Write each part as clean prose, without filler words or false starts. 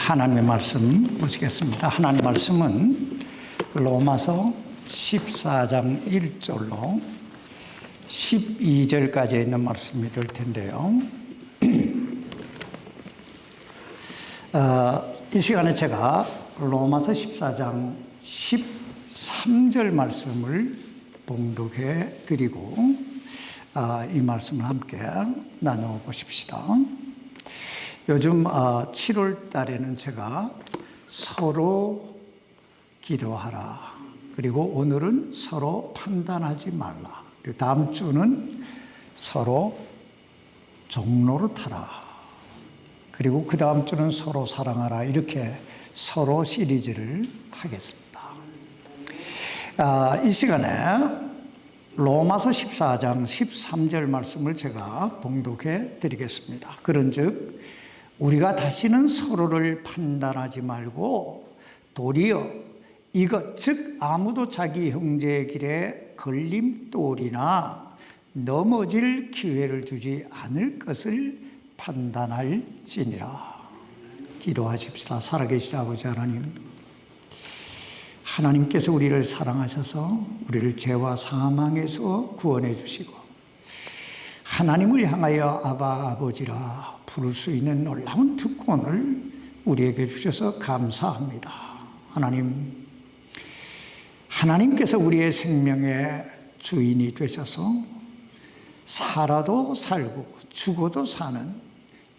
하나님의 말씀 보시겠습니다. 하나님의 말씀은 로마서 14장 1절로 12절까지 있는 말씀이 될 텐데요. 이 시간에 제가 로마서 14장 13절 말씀을 봉독해 드리고 이 말씀을 함께 나누어 보십시다. 요즘 7월 달에는 제가 서로 기도하라, 그리고 오늘은 서로 판단하지 말라, 그리고 다음 주는 서로 종로로 타라, 그리고 그 다음 주는 서로 사랑하라, 이렇게 서로 시리즈를 하겠습니다. 이 시간에 로마서 14장 13절 말씀을 제가 봉독해 드리겠습니다. 그런즉 우리가 다시는 서로를 판단하지 말고 도리어 이것 즉 아무도 자기 형제의 길에 걸림돌이나 넘어질 기회를 주지 않을 것을 판단할지니라. 기도하십시다. 살아계신 아버지 하나님, 하나님께서 우리를 사랑하셔서 우리를 죄와 사망에서 구원해 주시고 하나님을 향하여 아바 아버지라 부를 수 있는 놀라운 특권을 우리에게 주셔서 감사합니다. 하나님께서 우리의 생명의 주인이 되셔서 살아도 살고 죽어도 사는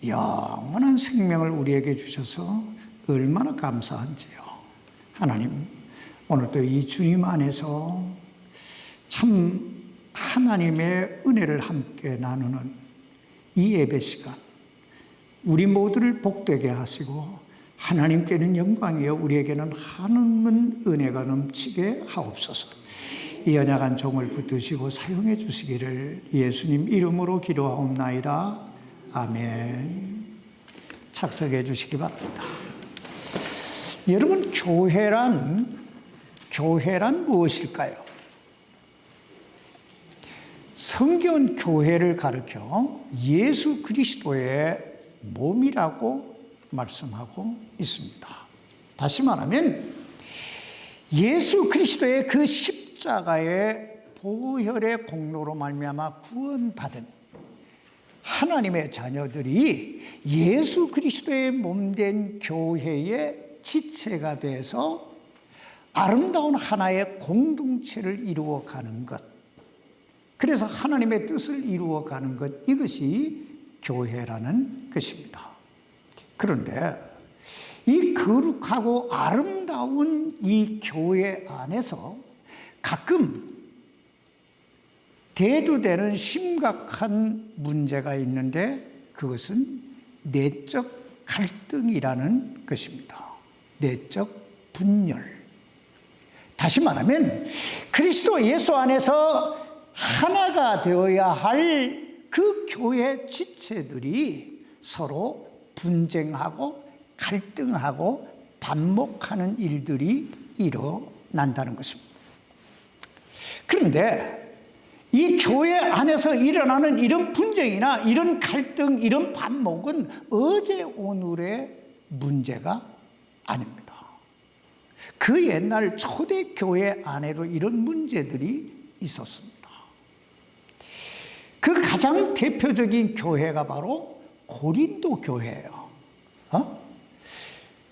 영원한 생명을 우리에게 주셔서 얼마나 감사한지요. 하나님, 오늘도 이 주님 안에서 참 하나님의 은혜를 함께 나누는 이 예배 시간, 우리 모두를 복되게 하시고 하나님께는 영광이요 우리에게는 하나님은 은혜가 넘치게 하옵소서. 이 연약한 종을 붙드시고 사용해 주시기를 예수님 이름으로 기도하옵나이다. 아멘. 착석해 주시기 바랍니다. 여러분, 교회란 무엇일까요? 성경은 교회를 가리켜 예수 그리스도의 몸이라고 말씀하고 있습니다. 다시 말하면 예수 그리스도의 그 십자가의 보혈의 공로로 말미암아 구원받은 하나님의 자녀들이 예수 그리스도의 몸된 교회의 지체가 돼서 아름다운 하나의 공동체를 이루어가는 것, 그래서 하나님의 뜻을 이루어가는 것, 이것이 교회라는 것입니다. 그런데 이 거룩하고 아름다운 이 교회 안에서 가끔 대두되는 심각한 문제가 있는데 그것은 내적 갈등이라는 것입니다. 내적 분열. 다시 말하면 그리스도 예수 안에서 하나가 되어야 할 그 교회 지체들이 서로 분쟁하고 갈등하고 반목하는 일들이 일어난다는 것입니다. 그런데 이 교회 안에서 일어나는 이런 분쟁이나 이런 갈등, 이런 반목은 어제 오늘의 문제가 아닙니다. 그 옛날 초대교회 안에도 이런 문제들이 있었습니다. 그 가장 대표적인 교회가 바로 고린도 교회예요.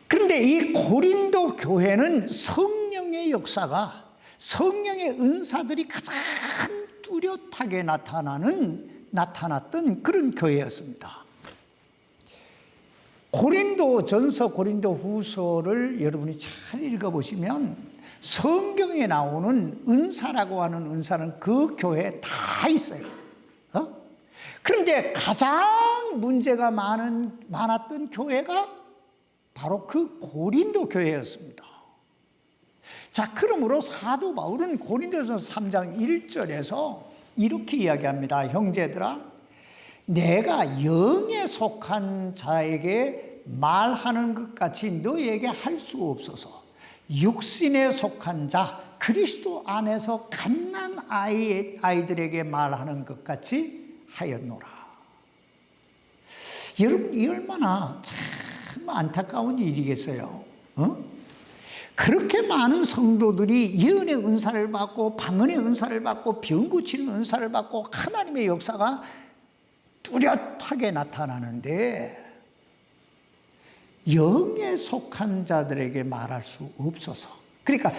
그런데 이 고린도 교회는 성령의 역사가, 성령의 은사들이 가장 뚜렷하게 나타났던 그런 교회였습니다. 고린도전서, 고린도후서를 여러분이 잘 읽어보시면 성경에 나오는 은사라고 하는 은사는 그 교회에 다 있어요. 그런데 가장 문제가 많았던 교회가 바로 그 고린도 교회였습니다. 자, 그러므로 사도 바울은 고린도전서 3장 1절에서 이렇게 이야기합니다. 형제들아, 내가 영에 속한 자에게 말하는 것 같이 너희에게 할 수 없어서 육신에 속한 자, 그리스도 안에서 갓난 아이들에게 말하는 것 같이 하였노라. 여러분, 이 얼마나 참 안타까운 일이겠어요. 그렇게 많은 성도들이 예언의 은사를 받고 방언의 은사를 받고 병 고치는 은사를 받고 하나님의 역사가 뚜렷하게 나타나는데 영에 속한 자들에게 말할 수 없어서, 그러니까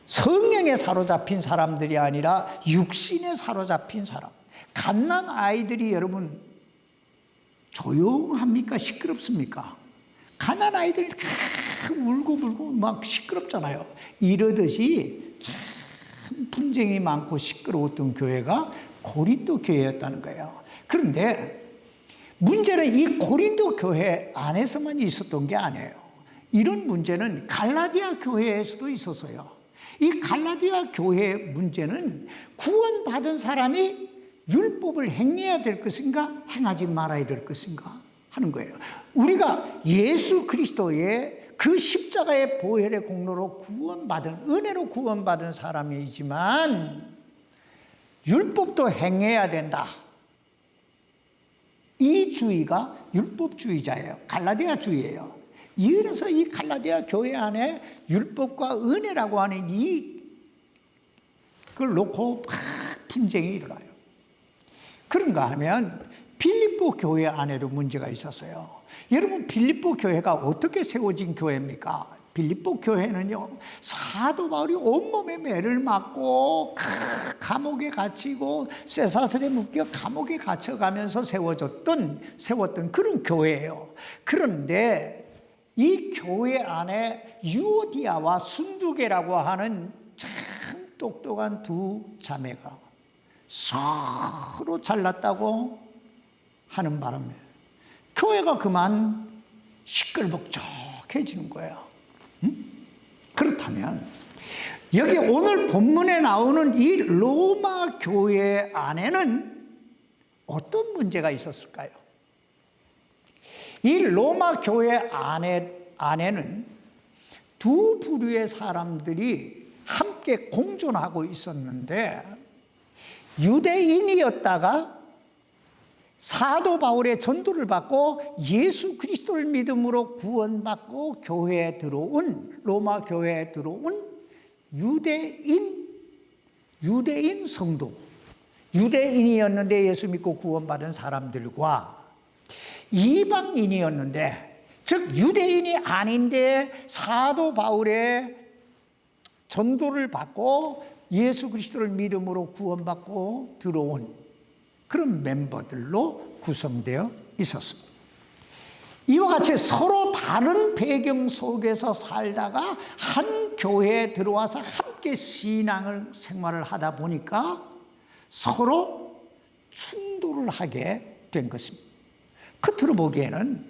성령에 사로잡힌 사람들이 아니라 육신에 사로잡힌 사람, 갓난 아이들이 여러분 조용합니까? 시끄럽습니까? 갓난 아이들이 울고불고 막 시끄럽잖아요. 이러듯이 참 분쟁이 많고 시끄러웠던 교회가 고린도 교회였다는 거예요. 그런데 문제는 이 고린도 교회 안에서만 있었던 게 아니에요. 이런 문제는 갈라디아 교회에서도 있었어요. 이 갈라디아 교회의 문제는 구원받은 사람이 율법을 행해야 될 것인가 행하지 말아야 될 것인가 하는 거예요. 우리가 예수 그리스도의 그 십자가의 보혈의 공로로 구원받은, 은혜로 구원받은 사람이지만 율법도 행해야 된다. 이 주의가 율법주의자예요. 갈라디아주의예요. 이래서 이 갈라디아 교회 안에 율법과 은혜라고 하는 이걸 놓고 막 분쟁이 일어나요. 그런가 하면 빌립보 교회 안에도 문제가 있었어요. 여러분, 빌립보 교회가 어떻게 세워진 교회입니까? 빌립보 교회는요, 사도 바울이 온몸에 매를 맞고 감옥에 갇히고 쇠사슬에 묶여 감옥에 갇혀가면서 세웠던 그런 교회예요. 그런데 이 교회 안에 유오디아와 순두계라고 하는 참 똑똑한 두 자매가 서로 잘났다고 하는 바람에 교회가 그만 시끌벅적해지는 거예요. 그렇다면 여기 오늘 본문에 나오는 이 로마 교회 안에는 어떤 문제가 있었을까요? 이 로마 교회 안에는 두 부류의 사람들이 함께 공존하고 있었는데, 유대인이었다가 사도 바울의 전도를 받고 예수 그리스도를 믿음으로 구원받고 교회에 들어온, 로마 교회에 들어온 유대인 성도, 유대인이었는데 예수 믿고 구원받은 사람들과 이방인이었는데, 즉 유대인이 아닌데 사도 바울의 전도를 받고 예수 그리스도를 믿음으로 구원받고 들어온 그런 멤버들로 구성되어 있었습니다. 이와 같이 서로 다른 배경 속에서 살다가 한 교회에 들어와서 함께 생활을 하다 보니까 서로 충돌을 하게 된 것입니다. 겉으로 보기에는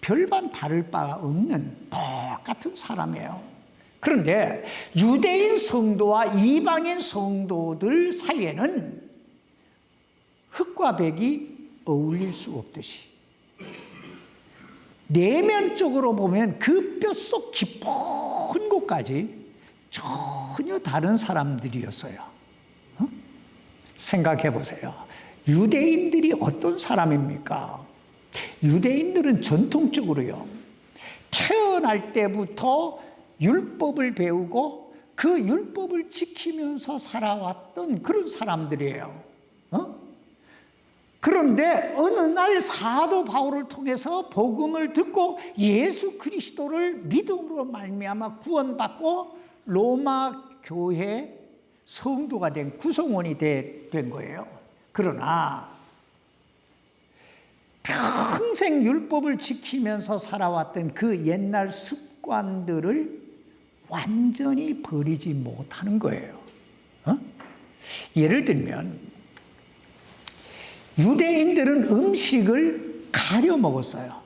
별반 다를 바 없는 똑같은 사람이에요. 그런데 유대인 성도와 이방인 성도들 사이에는 흙과 백이 어울릴 수 없듯이 내면적으로 보면 그 뼛속 깊은 곳까지 전혀 다른 사람들이었어요. 생각해 보세요. 유대인들이 어떤 사람입니까? 유대인들은 전통적으로요, 태어날 때부터 율법을 배우고 그 율법을 지키면서 살아왔던 그런 사람들이에요. 그런데 어느 날 사도 바울을 통해서 복음을 듣고 예수 그리스도를 믿음으로 말미암아 구원받고 로마 교회 성도가 된 구성원이 된 거예요. 그러나 평생 율법을 지키면서 살아왔던 그 옛날 습관들을 완전히 버리지 못하는 거예요. 예를 들면 유대인들은 음식을 가려 먹었어요.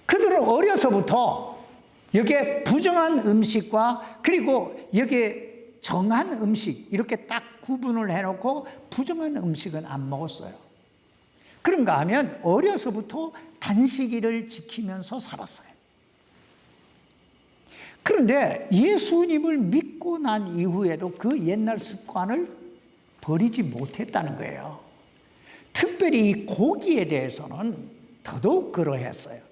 그들은 어려서부터 여기에 부정한 음식과 그리고 여기에 정한 음식 이렇게 딱 구분을 해놓고 부정한 음식은 안 먹었어요. 그런가 하면 어려서부터 안식일을 지키면서 살았어요. 그런데 예수님을 믿고 난 이후에도 그 옛날 습관을 버리지 못했다는 거예요. 특별히 이 고기에 대해서는 더더욱 그러했어요.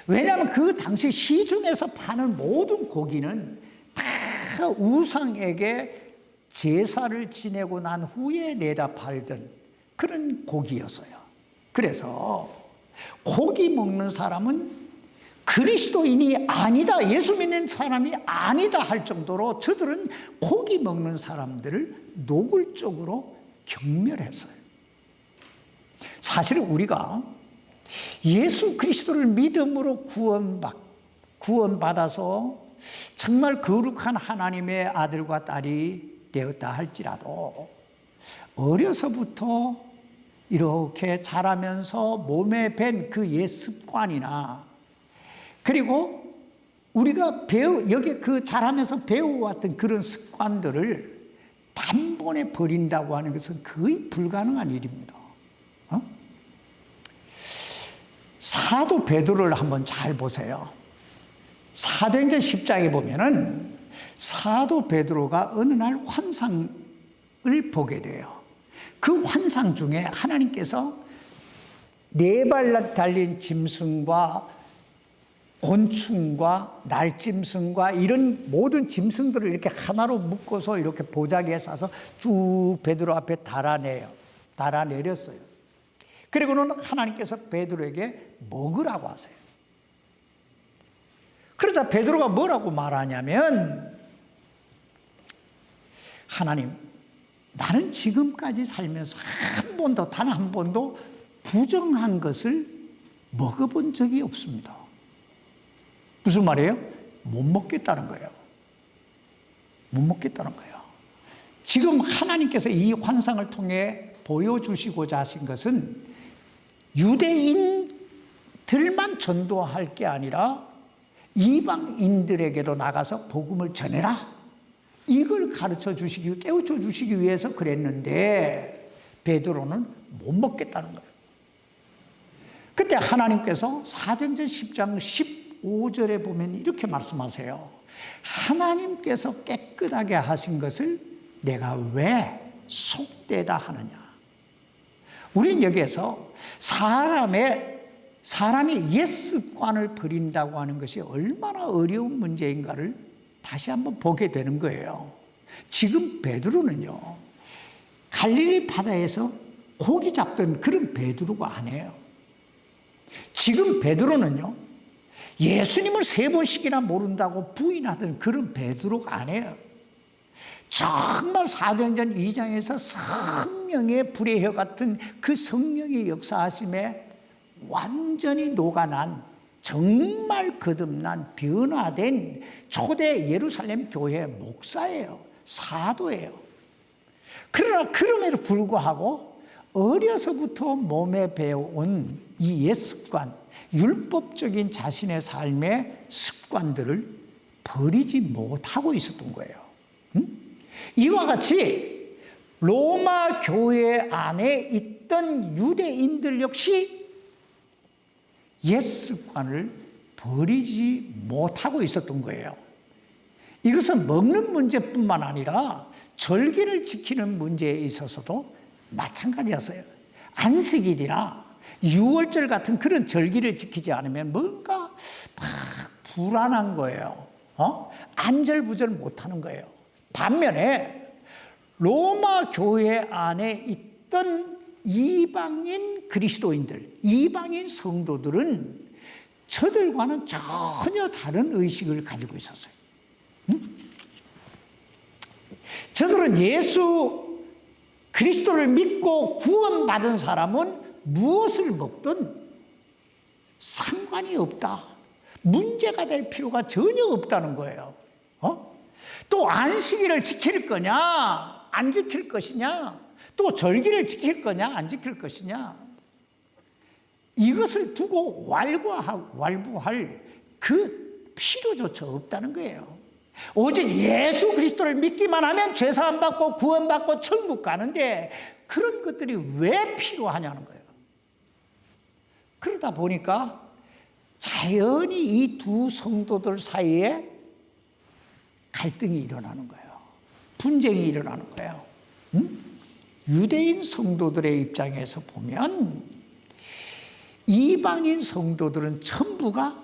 왜냐하면 그 당시 시중에서 파는 모든 고기는 다 우상에게 제사를 지내고 난 후에 내다 팔던 그런 고기였어요. 그래서 고기 먹는 사람은 그리스도인이 아니다, 예수 믿는 사람이 아니다 할 정도로 저들은 고기 먹는 사람들을 노골적으로 경멸했어요. 사실은 우리가 예수 그리스도를 믿음으로 구원받아서 정말 거룩한 하나님의 아들과 딸이 되었다 할지라도 어려서부터 이렇게 자라면서 몸에 밴 그 옛 습관이나 그리고 우리가 여기 그 자라면서 배워왔던 그런 습관들을 단번에 버린다고 하는 것은 거의 불가능한 일입니다. 사도 베드로를 한번 잘 보세요. 사도행전 10장에 보면은 사도 베드로가 어느 날 환상을 보게 돼요. 그 환상 중에 하나님께서 4발 달린 짐승과 곤충과 날짐승과 이런 모든 짐승들을 이렇게 하나로 묶어서 이렇게 보자기에 싸서 쭉 베드로 앞에 달아내렸어요. 그리고는 하나님께서 베드로에게 먹으라고 하세요. 그러자 베드로가 뭐라고 말하냐면, 하나님, 나는 지금까지 살면서 단 한 번도 부정한 것을 먹어본 적이 없습니다. 무슨 말이에요? 못 먹겠다는 거예요. 못 먹겠다는 거예요. 지금 하나님께서 이 환상을 통해 보여주시고자 하신 것은 유대인들만 전도할 게 아니라 이방인들에게도 나가서 복음을 전해라. 이걸 가르쳐 주시기, 깨우쳐 주시기 위해서 그랬는데 베드로는 못 먹겠다는 거예요. 그때 하나님께서 사도행전 10장 15절에 보면 이렇게 말씀하세요. 하나님께서 깨끗하게 하신 것을 내가 왜 속되다 하느냐. 우린 여기에서 사람이 옛 습관을 버린다고 하는 것이 얼마나 어려운 문제인가를 다시 한번 보게 되는 거예요. 지금 베드로는요, 갈릴리 바다에서 고기 잡던 그런 베드로가 아니에요. 지금 베드로는요, 예수님을 3번씩이나 모른다고 부인하던 그런 베드로가 아니에요. 정말 사도행전 2장에서 성령의 불의 혀 같은 그 성령의 역사하심에 완전히 녹아난, 정말 거듭난 변화된 초대 예루살렘 교회 목사예요. 사도예요. 그러나 그럼에도 불구하고 어려서부터 몸에 배워온 이 옛 습관, 율법적인 자신의 삶의 습관들을 버리지 못하고 있었던 거예요. 이와 같이 로마 교회 안에 있던 유대인들 역시 옛 습관을 버리지 못하고 있었던 거예요. 이것은 먹는 문제뿐만 아니라 절기를 지키는 문제에 있어서도 마찬가지였어요. 안식일이나 유월절 같은 그런 절기를 지키지 않으면 뭔가 막 불안한 거예요. 안절부절 못하는 거예요. 반면에 로마 교회 안에 있던 이방인 그리스도인들, 이방인 성도들은 저들과는 전혀 다른 의식을 가지고 있었어요. 저들은 예수 그리스도를 믿고 구원받은 사람은 무엇을 먹든 상관이 없다. 문제가 될 필요가 전혀 없다는 거예요. 또 안식일을 지킬 거냐, 안 지킬 것이냐, 또 절기를 지킬 거냐, 안 지킬 것이냐, 이것을 두고 왈부할 그 필요조차 없다는 거예요. 오직 예수 그리스도를 믿기만 하면 죄사함 받고 구원받고 천국 가는데 그런 것들이 왜 필요하냐는 거예요. 그러다 보니까 자연히 이 두 성도들 사이에 갈등이 일어나는 거예요. 분쟁이 일어나는 거예요. 유대인 성도들의 입장에서 보면 이방인 성도들은 전부가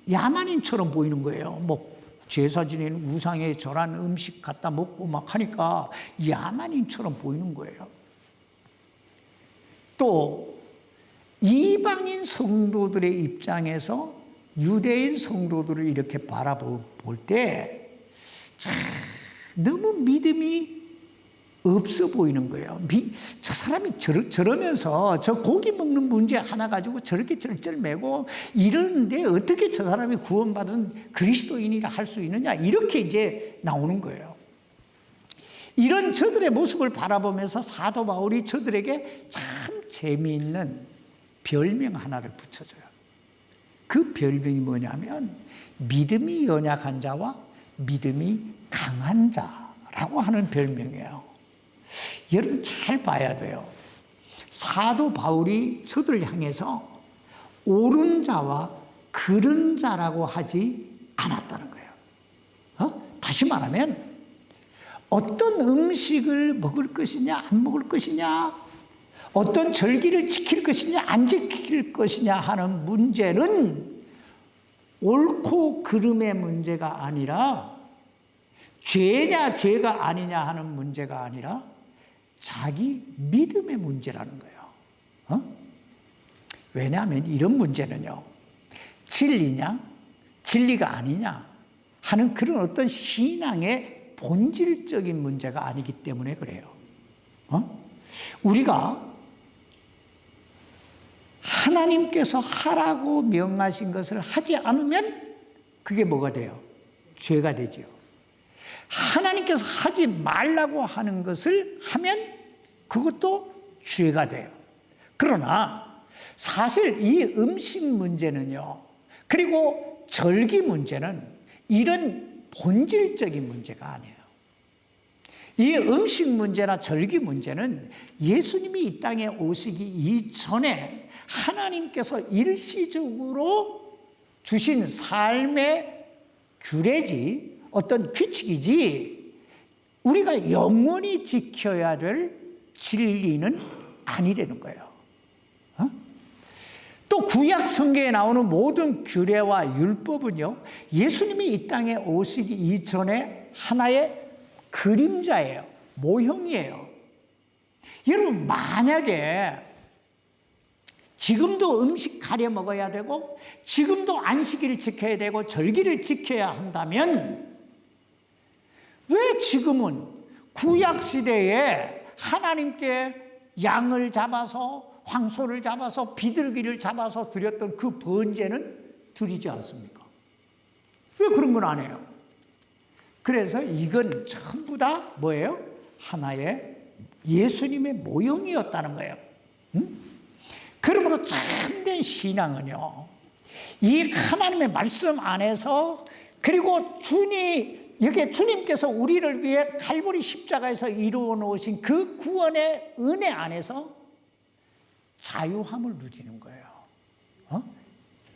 야만인처럼 보이는 거예요. 뭐 제사 지내는 우상에 절한 음식 갖다 먹고 막 하니까 야만인처럼 보이는 거예요. 또 이방인 성도들의 입장에서 유대인 성도들을 이렇게 바라볼 때 너무 믿음이 없어 보이는 거예요. 저 사람이 저러면서 저 고기 먹는 문제 하나 가지고 저렇게 쩔쩔매고 이러는데 어떻게 저 사람이 구원받은 그리스도인이라 할 수 있느냐, 이렇게 이제 나오는 거예요. 이런 저들의 모습을 바라보면서 사도 바울이 저들에게 참 재미있는 별명 하나를 붙여줘요. 그 별명이 뭐냐면 믿음이 연약한 자와 믿음이 강한 자라고 하는 별명이에요. 여러분 잘 봐야 돼요. 사도 바울이 저들을 향해서 옳은 자와 그른 자라고 하지 않았다는 거예요. 다시 말하면 어떤 음식을 먹을 것이냐 안 먹을 것이냐, 어떤 절기를 지킬 것이냐 안 지킬 것이냐 하는 문제는 옳고 그름의 문제가 아니라, 죄냐 죄가 아니냐 하는 문제가 아니라 자기 믿음의 문제라는 거예요. 왜냐하면 이런 문제는요, 진리냐 진리가 아니냐 하는 그런 어떤 신앙의 본질적인 문제가 아니기 때문에 그래요. 우리가 하나님께서 하라고 명하신 것을 하지 않으면 그게 뭐가 돼요? 죄가 되지요. 하나님께서 하지 말라고 하는 것을 하면 그것도 죄가 돼요. 그러나 사실 이 음식 문제는요, 그리고 절기 문제는 이런 본질적인 문제가 아니에요. 이 음식 문제나 절기 문제는 예수님이 이 땅에 오시기 이전에 하나님께서 일시적으로 주신 삶의 규례지, 어떤 규칙이지, 우리가 영원히 지켜야 될 진리는 아니라는 거예요. 또 구약 성경에 나오는 모든 규례와 율법은요, 예수님이 이 땅에 오시기 이전에 하나의 그림자예요. 모형이에요. 여러분 만약에 지금도 음식 가려 먹어야 되고 지금도 안식일을 지켜야 되고 절기를 지켜야 한다면 왜 지금은 구약시대에 하나님께 양을 잡아서 황소를 잡아서 비둘기를 잡아서 드렸던 그 번제는 드리지 않습니까? 왜 그런 건 안 해요? 그래서 이건 전부 다 뭐예요? 하나의 예수님의 모형이었다는 거예요. 그러므로 참된 신앙은요, 이 하나님의 말씀 안에서, 그리고 여기 주님께서 우리를 위해 갈보리 십자가에서 이루어 놓으신 그 구원의 은혜 안에서 자유함을 누리는 거예요.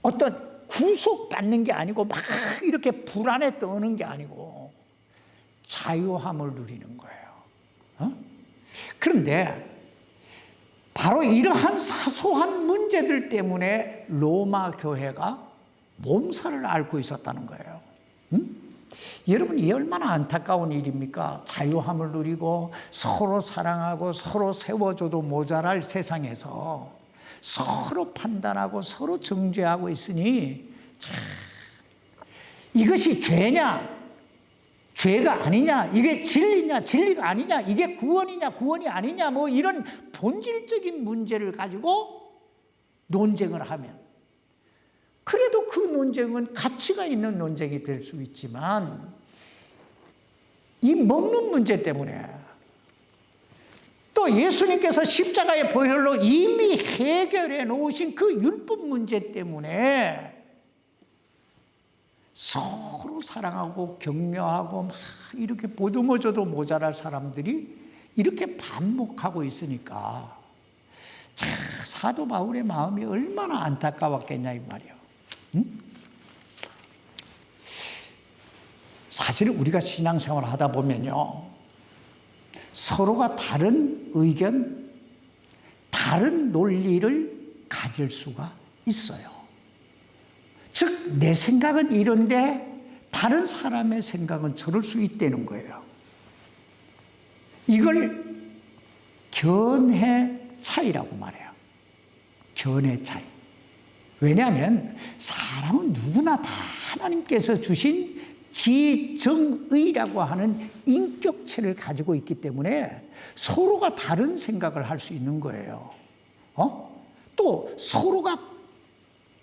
어떤 구속받는 게 아니고 막 이렇게 불안에 떠는 게 아니고 자유함을 누리는 거예요. 그런데 바로 이러한 사소한 문제들 때문에 로마 교회가 몸살을 앓고 있었다는 거예요. 여러분, 이 얼마나 안타까운 일입니까? 자유함을 누리고 서로 사랑하고 서로 세워줘도 모자랄 세상에서 서로 판단하고 서로 정죄하고 있으니 이것이 죄냐 죄가 아니냐, 이게 진리냐 진리가 아니냐, 이게 구원이냐 구원이 아니냐, 뭐 이런 본질적인 문제를 가지고 논쟁을 하면, 그래도 그 논쟁은 가치가 있는 논쟁이 될 수 있지만 이 먹는 문제 때문에, 또 예수님께서 십자가의 보혈로 이미 해결해 놓으신 그 율법 문제 때문에 서로 사랑하고 격려하고 막 이렇게 보듬어줘도 모자랄 사람들이 이렇게 반목하고 있으니까 사도 바울의 마음이 얼마나 안타까웠겠냐 이 말이에요. 사실 우리가 신앙생활을 하다 보면요, 서로가 다른 의견, 다른 논리를 가질 수가 있어요. 즉 내 생각은 이런데 다른 사람의 생각은 저럴 수 있다는 거예요. 이걸 견해 차이라고 말해요. 견해 차이. 왜냐하면 사람은 누구나 다 하나님께서 주신 지정의라고 하는 인격체를 가지고 있기 때문에 서로가 다른 생각을 할 수 있는 거예요. 또 서로가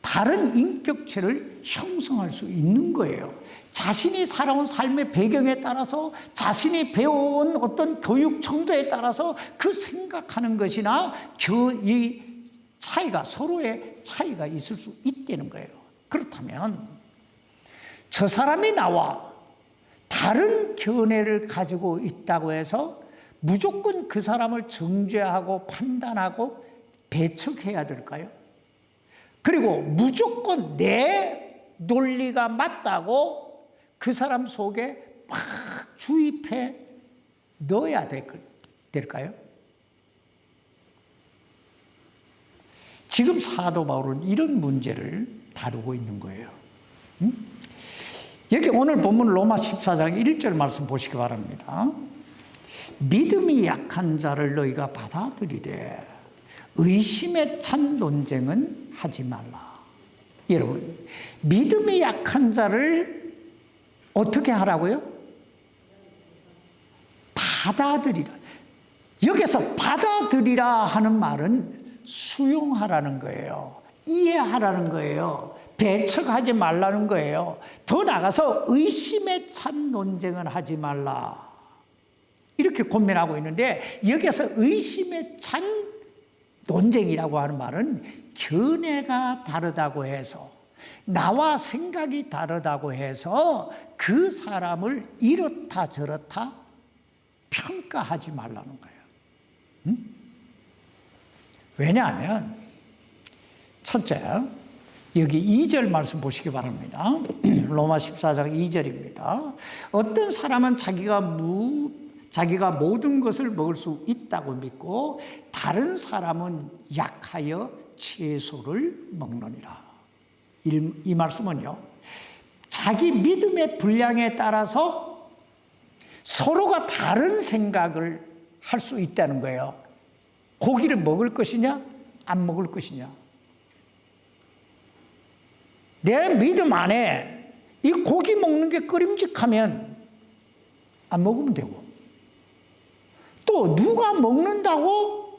다른 인격체를 형성할 수 있는 거예요. 자신이 살아온 삶의 배경에 따라서 자신이 배워온 어떤 교육 정도에 따라서 그 생각하는 것이나 이 차이가 서로의 차이가 있을 수 있다는 거예요. 그렇다면 저 사람이 나와 다른 견해를 가지고 있다고 해서 무조건 그 사람을 정죄하고 판단하고 배척해야 될까요? 그리고 무조건 내 논리가 맞다고 그 사람 속에 막 주입해 넣어야 될까요? 지금 사도 바울은 이런 문제를 다루고 있는 거예요. 여기 오늘 본문 로마 14장 1절 말씀 보시기 바랍니다. 믿음이 약한 자를 너희가 받아들이되 의심에 찬 논쟁은 하지 말라. 여러분, 믿음이 약한 자를 어떻게 하라고요? 받아들이라. 여기서 받아들이라 하는 말은 수용하라는 거예요. 이해하라는 거예요. 배척하지 말라는 거예요. 더 나아가서 의심에 찬 논쟁은 하지 말라. 이렇게 고민하고 있는데 여기서 의심에 찬 논쟁이라고 하는 말은 견해가 다르다고 해서 나와 생각이 다르다고 해서 그 사람을 이렇다 저렇다 평가하지 말라는 거예요. 왜냐하면 첫째, 여기 2절 말씀 보시기 바랍니다. 로마 14장 2절입니다. 어떤 사람은 자기가 모든 것을 먹을 수 있다고 믿고 다른 사람은 약하여 채소를 먹느니라. 이 말씀은요, 자기 믿음의 분량에 따라서 서로가 다른 생각을 할 수 있다는 거예요. 고기를 먹을 것이냐 안 먹을 것이냐. 내 믿음 안에 이 고기 먹는 게 꺼림직하면 안 먹으면 되고, 또 누가 먹는다고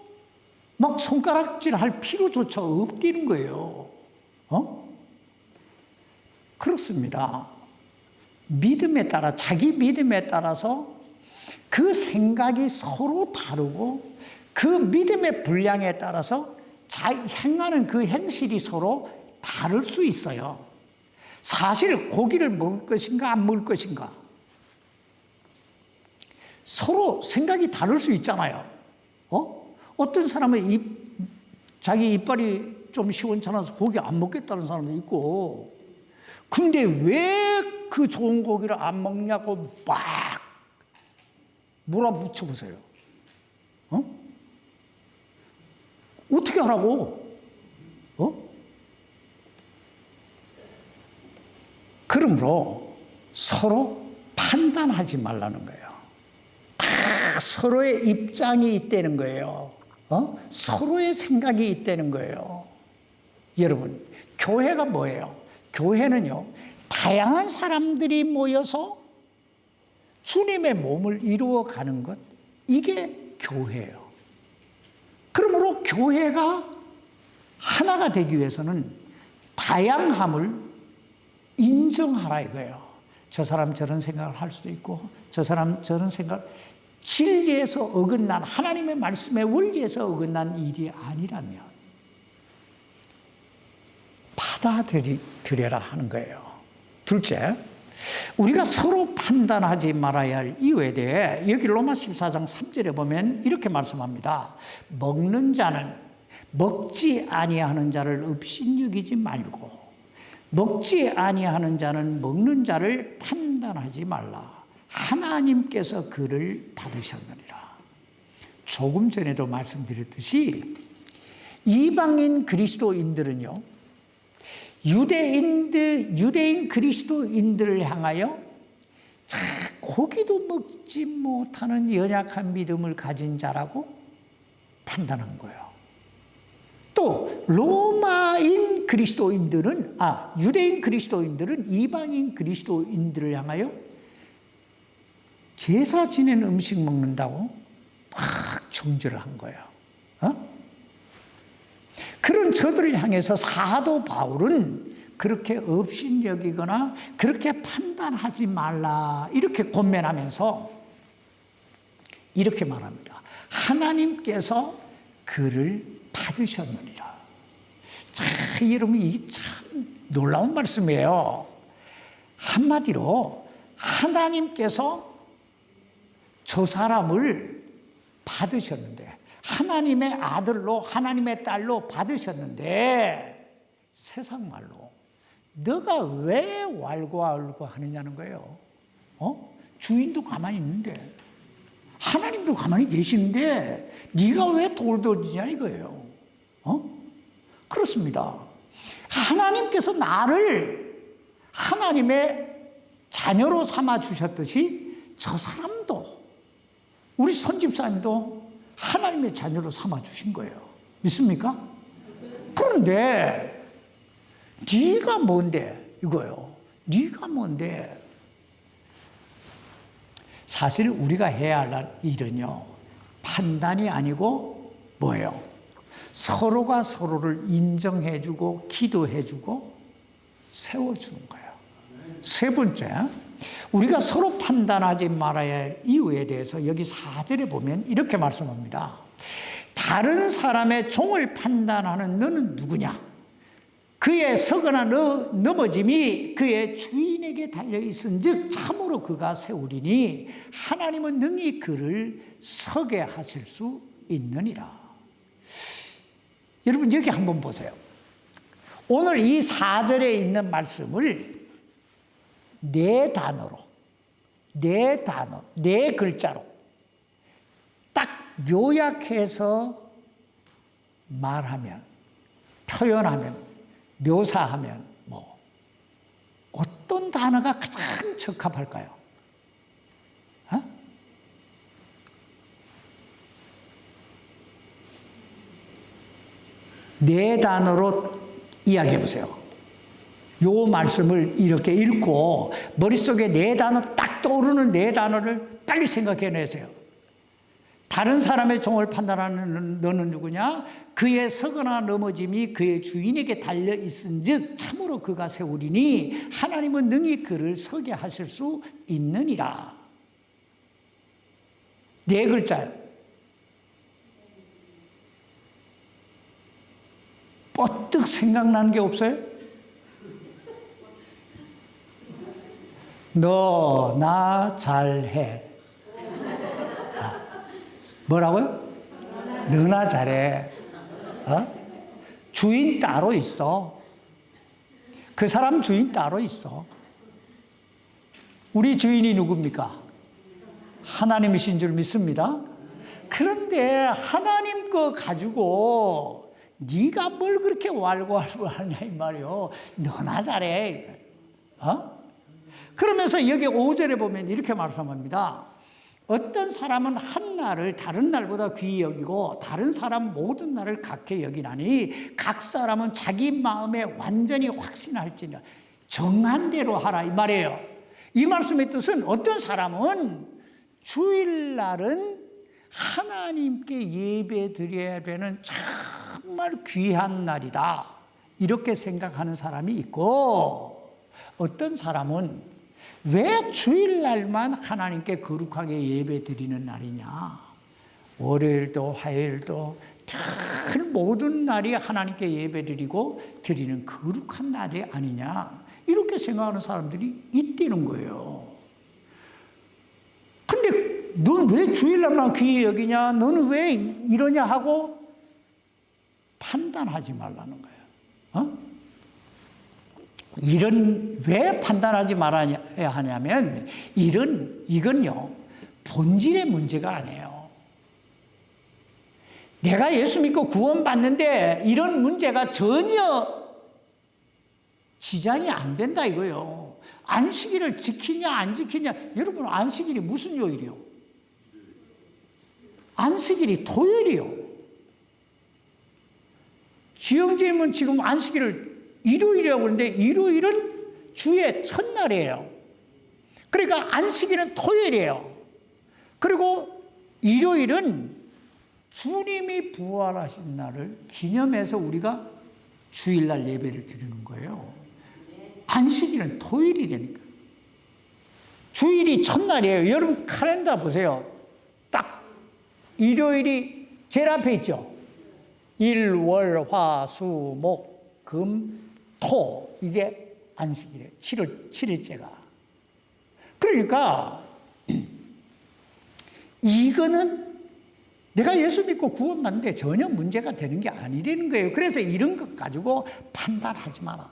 막 손가락질 할 필요조차 없다는 거예요. 그렇습니다. 믿음에 따라, 자기 믿음에 따라서 그 생각이 서로 다르고 그 믿음의 분량에 따라서 행하는 그 행실이 서로 다를 수 있어요. 사실 고기를 먹을 것인가 안 먹을 것인가 서로 생각이 다를 수 있잖아요. 어떤 사람은 자기 이빨이 좀 시원찮아서 고기 안 먹겠다는 사람도 있고, 근데 왜 그 좋은 고기를 안 먹냐고 막 몰아붙여 보세요. 어떻게 하라고? 그러므로 서로 판단하지 말라는 거예요. 다 서로의 입장이 있다는 거예요. 서로의 생각이 있다는 거예요. 여러분, 교회가 뭐예요? 교회는요, 다양한 사람들이 모여서 주님의 몸을 이루어가는 것, 이게 교회예요. 그러므로 교회가 하나가 되기 위해서는 다양함을 인정하라 이거예요. 저 사람 저런 생각을 할 수도 있고, 저 사람 저런 생각, 진리에서 어긋난, 하나님의 말씀의 원리에서 어긋난 일이 아니라면 받아들여라 하는 거예요. 둘째, 우리가 서로 판단하지 말아야 할 이유에 대해 여기 로마 14장 3절에 보면 이렇게 말씀합니다. 먹는 자는 먹지 아니하는 자를 업신여기지 말고 먹지 아니하는 자는 먹는 자를 판단하지 말라. 하나님께서 그를 받으셨느니라. 조금 전에도 말씀드렸듯이 이방인 그리스도인들은요, 유대인 그리스도인들을 향하여 고기도 먹지 못하는 연약한 믿음을 가진 자라고 판단한 거예요. 또 로마인 그리스도인들은, 유대인 그리스도인들은 이방인 그리스도인들을 향하여 제사 지낸 음식 먹는다고 막 정죄를 한 거예요. 그런 저들을 향해서 사도 바울은 그렇게 업신여기거나 그렇게 판단하지 말라, 이렇게 권면하면서 이렇게 말합니다. 하나님께서 그를 받으셨느니라. 여러분, 이 참 놀라운 말씀이에요. 한마디로 하나님께서 저 사람을 받으셨는데, 하나님의 아들로, 하나님의 딸로 받으셨는데, 세상 말로 너가 왜 왈가왈부 하느냐는 거예요. 주인도 가만히 있는데, 하나님도 가만히 계시는데 네가 왜 돌돌지냐 이거예요. 그렇습니다. 하나님께서 나를 하나님의 자녀로 삼아 주셨듯이 저 사람도, 우리 손집사님도 하나님의 자녀로 삼아 주신 거예요. 믿습니까? 그런데 네가 뭔데 이거예요. 네가 뭔데? 사실 우리가 해야 할 일은요, 판단이 아니고 뭐예요? 서로가 서로를 인정해주고 기도해주고 세워주는 거예요. 세 번째, 우리가 서로 판단하지 말아야 할 이유에 대해서 여기 4절에 보면 이렇게 말씀합니다. 다른 사람의 종을 판단하는 너는 누구냐? 그의 서거나 넘어짐이 그의 주인에게 달려있은즉 참으로 그가 세우리니 하나님은 능히 그를 서게 하실 수 있느니라. 여러분, 여기 한번 보세요. 오늘 이 4절에 있는 말씀을 네 단어로, 네 글자로 딱 요약해서 말하면, 표현하면, 묘사하면 어떤 단어가 가장 적합할까요? 네 단어로 이야기해 보세요. 요 말씀을 이렇게 읽고 머릿속에 네 단어 딱 떠오르는 네 단어를 빨리 생각해 내세요. 다른 사람의 종을 판단하는 너는 누구냐? 그의 서거나 넘어짐이 그의 주인에게 달려있은즉 참으로 그가 세우리니 하나님은 능히 그를 서게 하실 수 있느니라. 네 글자예요. 뻗뜩 생각나는 게 없어요? 너 나 잘해. 뭐라고요? 너나 잘해. 주인 따로 있어. 그 사람 주인 따로 있어. 우리 주인이 누굽니까? 하나님이신 줄 믿습니다. 그런데 하나님 거 가지고 네가 뭘 그렇게 왈가왈부 하냐 이 말이요. 너나 잘해. 그러면서 여기 5절에 보면 이렇게 말씀합니다. 어떤 사람은 한 날을 다른 날보다 귀히 여기고 다른 사람 모든 날을 각해 여기나니 각 사람은 자기 마음에 완전히 확신할지니라. 정한 대로 하라 이 말이에요. 이 말씀의 뜻은 어떤 사람은 주일날은 하나님께 예배 드려야 되는 정말 귀한 날이다 이렇게 생각하는 사람이 있고, 어떤 사람은 왜 주일날만 하나님께 거룩하게 예배 드리는 날이냐? 월요일도 화요일도 다른 모든 날이 하나님께 예배 드리고 드리는 거룩한 날이 아니냐? 이렇게 생각하는 사람들이 있다는 거예요. 근데 넌 왜 주일날만 귀히 여기냐? 너는 왜 이러냐 하고 판단하지 말라는 거예요. 왜 판단하지 말아야 하냐면, 이건요, 본질의 문제가 아니에요. 내가 예수 믿고 구원받는데 이런 문제가 전혀 지장이 안 된다 이거예요. 안식일을 지키냐 안 지키냐. 여러분 안식일이 무슨 요일이요? 안식일이 토요일이요. 지영재님은 지금 안식일을 일요일이라고 그러는데 일요일은 주의 첫날이에요. 그러니까 안식일은 토요일이에요. 그리고 일요일은 주님이 부활하신 날을 기념해서 우리가 주일날 예배를 드리는 거예요. 안식일은 토요일이라니까. 주일이 첫날이에요. 여러분 카렌더 보세요. 딱 일요일이 제일 앞에 있죠. 일, 월, 화, 수, 목, 금, 토. 이게 안식일이에요. 7일째가. 그러니까 이거는 내가 예수 믿고 구원받는데 전혀 문제가 되는 게 아니라는 거예요. 그래서 이런 것 가지고 판단하지 마라.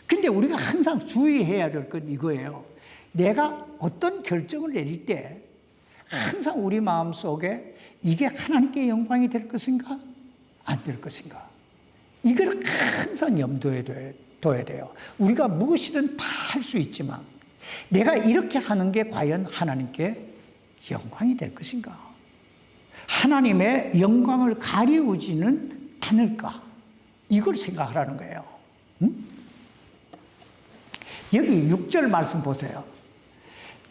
근데 우리가 항상 주의해야 될 건 이거예요. 내가 어떤 결정을 내릴 때 항상 우리 마음속에 이게 하나님께 영광이 될 것인가? 안 될 것인가? 이걸 항상 염두에 둬야 돼요. 우리가 무엇이든 다 할 수 있지만 내가 이렇게 하는 게 과연 하나님께 영광이 될 것인가? 하나님의 영광을 가리우지는 않을까? 이걸 생각하라는 거예요. 응? 여기 6절 말씀 보세요.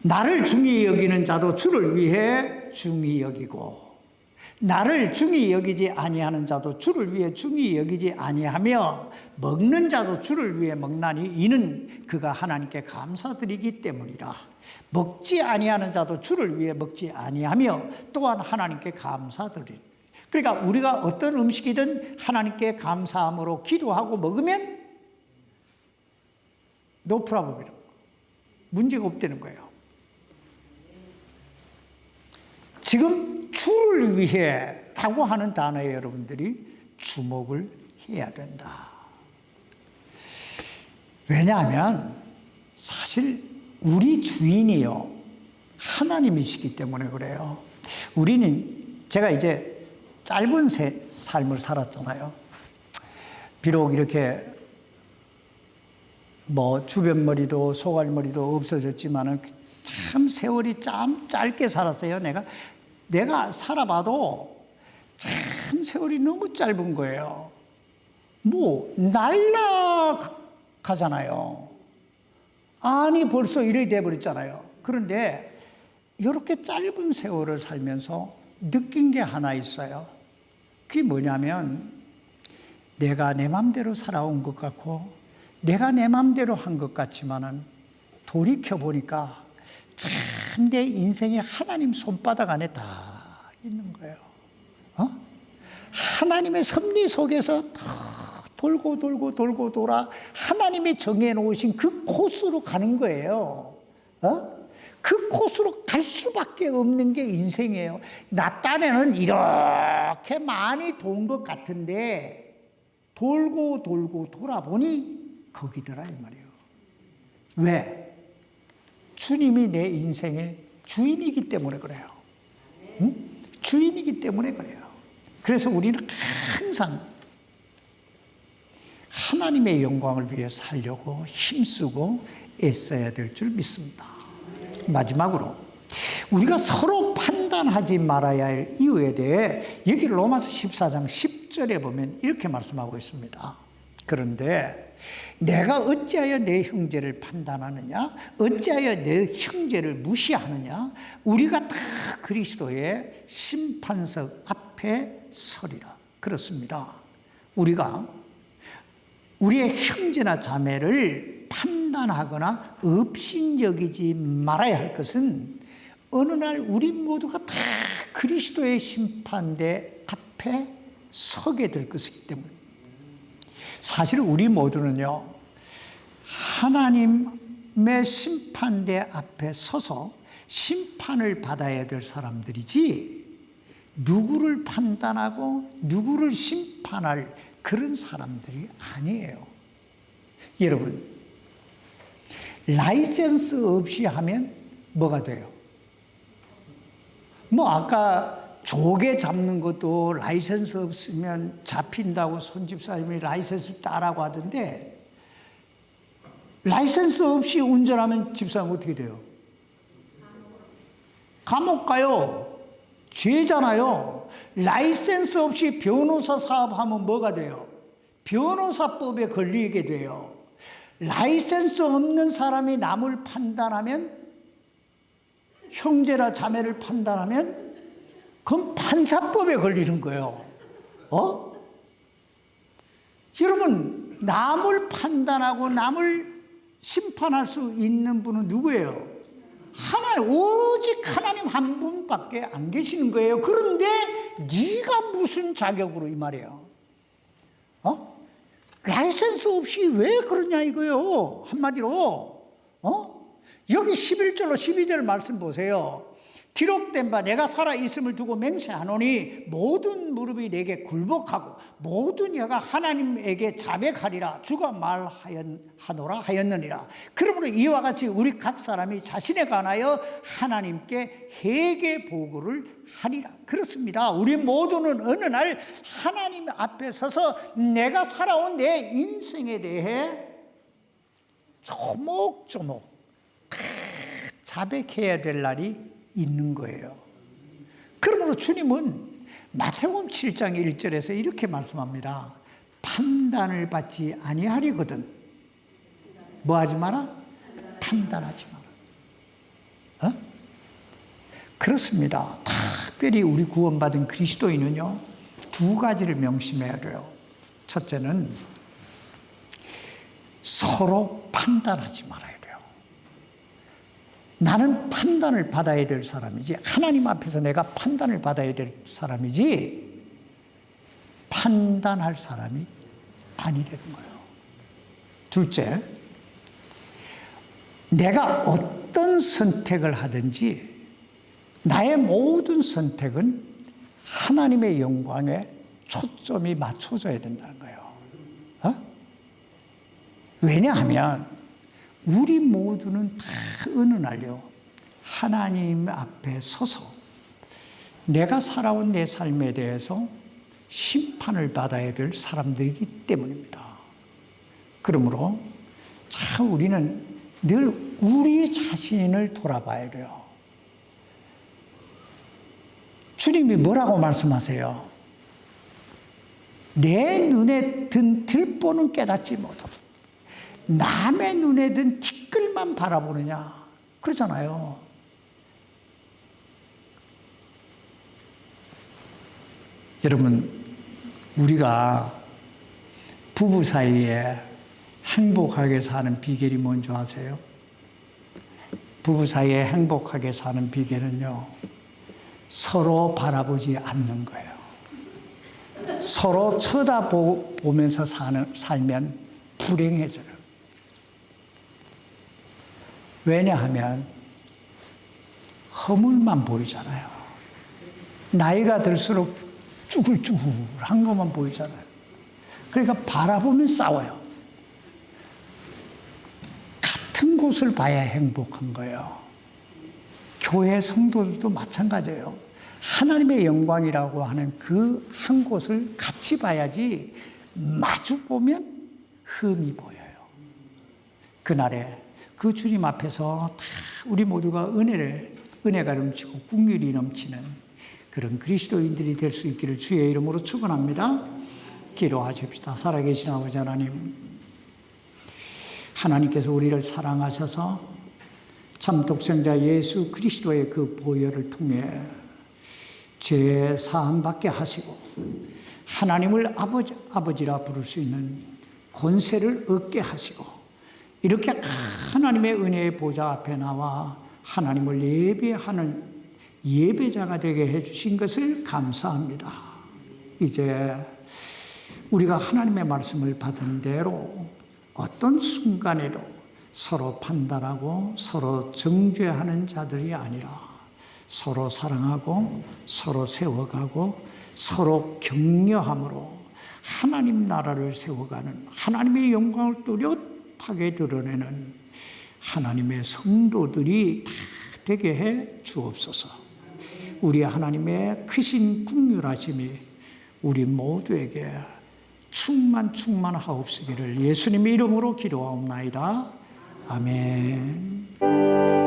나를 중히 여기는 자도 주를 위해 중히 여기고 나를 중히 여기지 아니하는 자도 주를 위해 중히 여기지 아니하며 먹는 자도 주를 위해 먹나니 이는 그가 하나님께 감사드리기 때문이라. 먹지 아니하는 자도 주를 위해 먹지 아니하며 또한 하나님께 감사드리니. 그러니까 우리가 어떤 음식이든 하나님께 감사함으로 기도하고 먹으면 no problem이라고. 문제가 없다는 거예요. 지금 주를 위해 라고 하는 단어에 여러분들이 주목을 해야 된다. 왜냐하면 사실 우리 주인이요 하나님이시기 때문에 그래요. 우리는 제가 이제 짧은 삶을 살았잖아요. 비록 이렇게 뭐 주변머리도 소갈머리도 없어졌지만은 참 세월이 참 짧게 살았어요. 내가 살아봐도 참 세월이 너무 짧은 거예요. 뭐 날라가잖아요. 아니 벌써 이래 돼버렸잖아요. 그런데 이렇게 짧은 세월을 살면서 느낀 게 하나 있어요. 그게 뭐냐면 내가 내 맘대로 살아온 것 같고 내가 내 맘대로 한 것 같지만은 돌이켜보니까 참 내 인생에 하나님 손바닥 안에 다 있는 거예요. 하나님의 섭리 속에서 다 돌고 돌아 하나님이 정해놓으신 그 코스로 가는 거예요. 그 코스로 갈 수밖에 없는 게 인생이에요. 나 딴에는 이렇게 많이 돈 것 같은데 돌고 돌아보니 거기더라 이 말이에요. 왜? 주님이 내 인생의 주인이기 때문에 그래요. 응? 주인이기 때문에 그래요. 그래서 우리는 항상 하나님의 영광을 위해 살려고 힘쓰고 애써야 될 줄 믿습니다. 마지막으로 우리가 서로 판단하지 말아야 할 이유에 대해 여기 로마서 14장 10절에 보면 이렇게 말씀하고 있습니다. 그런데 내가 어찌하여 내 형제를 판단하느냐? 어찌하여 내 형제를 무시하느냐? 우리가 다 그리스도의 심판석 앞에 서리라. 그렇습니다. 우리가 우리의 형제나 자매를 판단하거나 업신여기지 말아야 할 것은 어느 날 우리 모두가 다 그리스도의 심판대 앞에 서게 될 것이기 때문입니다. 사실 우리 모두는요, 하나님의 심판대 앞에 서서 심판을 받아야 될 사람들이지 누구를 판단하고 누구를 심판할 그런 사람들이 아니에요. 여러분, 라이센스 없이 하면 뭐가 돼요? 뭐 아까 조개 잡는 것도 라이센스 없으면 잡힌다고 손집사님이 라이센스 따라고 하던데, 라이센스 없이 운전하면 집사님 어떻게 돼요? 감옥 가요. 죄잖아요. 라이센스 없이 변호사 사업하면 뭐가 돼요? 변호사법에 걸리게 돼요. 라이센스 없는 사람이 남을 판단하면, 형제나 자매를 판단하면 그건 판사법에 걸리는 거예요. 여러분, 남을 판단하고 남을 심판할 수 있는 분은 누구예요? 하나님, 오직 하나님 한 분밖에 안 계시는 거예요. 그런데 네가 무슨 자격으로 이 말이에요? 라이센스 없이 왜 그러냐 이거요. 한마디로. 여기 11절로 12절 말씀 보세요. 기록된 바 내가 살아있음을 두고 맹세하노니 모든 무릎이 내게 굴복하고 모든 혀가 하나님에게 자백하리라. 주가 말하노라 하였느니라. 그러므로 이와 같이 우리 각 사람이 자신에 관하여 하나님께 회개 보고를 하리라. 그렇습니다. 우리 모두는 어느 날 하나님 앞에 서서 내가 살아온 내 인생에 대해 조목조목 자백해야 될 날이 있는 거예요. 그러므로 주님은 마태복음 7장 1절에서 이렇게 말씀합니다. 판단을 받지 아니하리거든. 뭐 하지 마라? 판단하지 마라. 그렇습니다. 특별히 우리 구원받은 그리스도인은요, 두 가지를 명심해야 돼요. 첫째는 서로 판단하지 말아야 돼요. 나는 판단을 받아야 될 사람이지, 하나님 앞에서 내가 판단을 받아야 될 사람이지 판단할 사람이 아니라는 거예요. 둘째, 내가 어떤 선택을 하든지 나의 모든 선택은 하나님의 영광에 초점이 맞춰져야 된다는 거예요. 왜냐하면 우리 모두는 다 어느 날요, 하나님 앞에 서서 내가 살아온 내 삶에 대해서 심판을 받아야 될 사람들이기 때문입니다. 그러므로 참 우리는 늘 우리 자신을 돌아봐야 돼요. 주님이 뭐라고 말씀하세요? 내 눈에 든 들보는 깨닫지 못하고 남의 눈에 든 티끌만 바라보느냐, 그러잖아요. 여러분, 우리가 부부 사이에 행복하게 사는 비결이 뭔지 아세요? 부부 사이에 행복하게 사는 비결은요, 서로 바라보지 않는 거예요. 서로 쳐다보면서 살면 불행해져요. 왜냐하면 허물만 보이잖아요. 나이가 들수록 쭈글쭈글한 것만 보이잖아요. 그러니까 바라보면 싸워요. 같은 곳을 봐야 행복한 거예요. 교회 성도들도 마찬가지예요. 하나님의 영광이라고 하는 그 한 곳을 같이 봐야지 마주 보면 흠이 보여요. 그날에 그 주님 앞에서 다 우리 모두가 은혜가 넘치고 긍휼이 넘치는 그런 그리스도인들이 될 수 있기를 주의 이름으로 축원합니다. 기도하십시다. 살아계신 아버지 하나님, 하나님께서 우리를 사랑하셔서 참 독생자 예수 그리스도의 그 보혈을 통해 죄 사함받게 하시고 하나님을 아버지라 부를 수 있는 권세를 얻게 하시고 이렇게 하나님의 은혜의 보좌 앞에 나와 하나님을 예배하는 예배자가 되게 해주신 것을 감사합니다. 이제 우리가 하나님의 말씀을 받은 대로 어떤 순간에도 서로 판단하고 서로 정죄하는 자들이 아니라 서로 사랑하고 서로 세워가고 서로 격려함으로 하나님 나라를 세워가는 하나님의 영광을 뚜렷하게 드러내는 하나님의 성도들이 다 되게 해 주옵소서. 우리 하나님의 크신 긍휼하심이 우리 모두에게 충만하옵시기를 예수님의 이름으로 기도하옵나이다. 아멘.